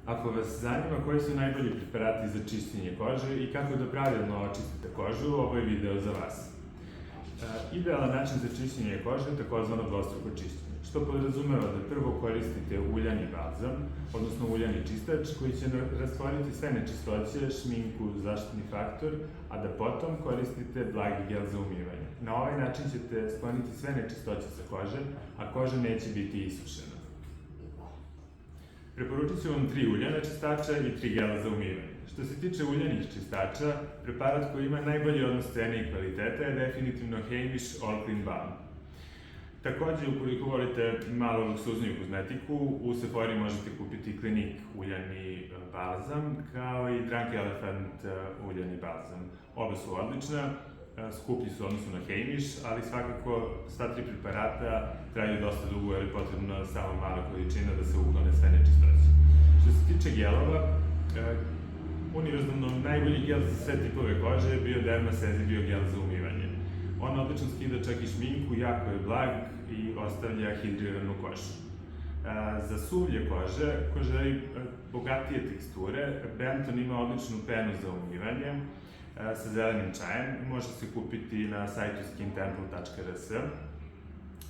Ako vas zanima koji su najbolji preparati za čišćenje kože i kako da pravilno očistite kožu, ovo je video za vas. Idealan način za čišćenje kože je takozvano dvostruko čišćenje, što podrazumeva da prvo koristite uljani balzam, odnosno uljani čistač koji će rastvoriti sve nečistoće, šminku, zaštitni faktor, a da potom koristite blagi gel za umivanje. Na ovaj način ćete skloniti sve nečistoće sa kože, a koža neće biti isušena. Preporučit ću vam 3 uljana čistača i 3 gela za umivanje. Što se tiče uljanih čistača, preparat koji ima najbolji odnos cene i kvaliteta je definitivno Heimish All Clean Balm. Takođe, ukoliko volite malo luksuzniju kozmetiku, u Sephori možete kupiti Clinique uljani balzam, kao i Drunk Elephant uljani balzam. Oba su odlična, skuplji su u odnosu na Heimish, ali svakako sva 3 preparata traju dosta dugo jer je potrebno samo mala količina da se uklone sve nečistoće. Što se tiče gelova, univerzalno najbolji gel za sve tipove kože je Bioderma Sensibio gel za umivanje. On odlično skida čak i šminku, jako je blag i ostavlja hidriranu kožu. Za suvlje kože, ko želi bogatije teksture, Benton ima odličnu penu za umivanje sa zelenim čajem, može se kupiti na sajtu skintemple.rs.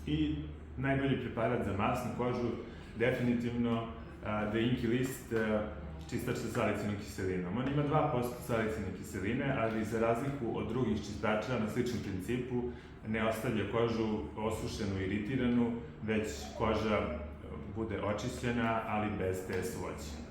I najbolji preparat za masnu kožu, definitivno The Inky List čistač sa salicinom kiselinom. On ima 2% salicine kiseline, ali za razliku od drugih čistača na sličnom principu ne ostavlja kožu osušenu i iritiranu, već koža bude očišćena, ali bez te svoće.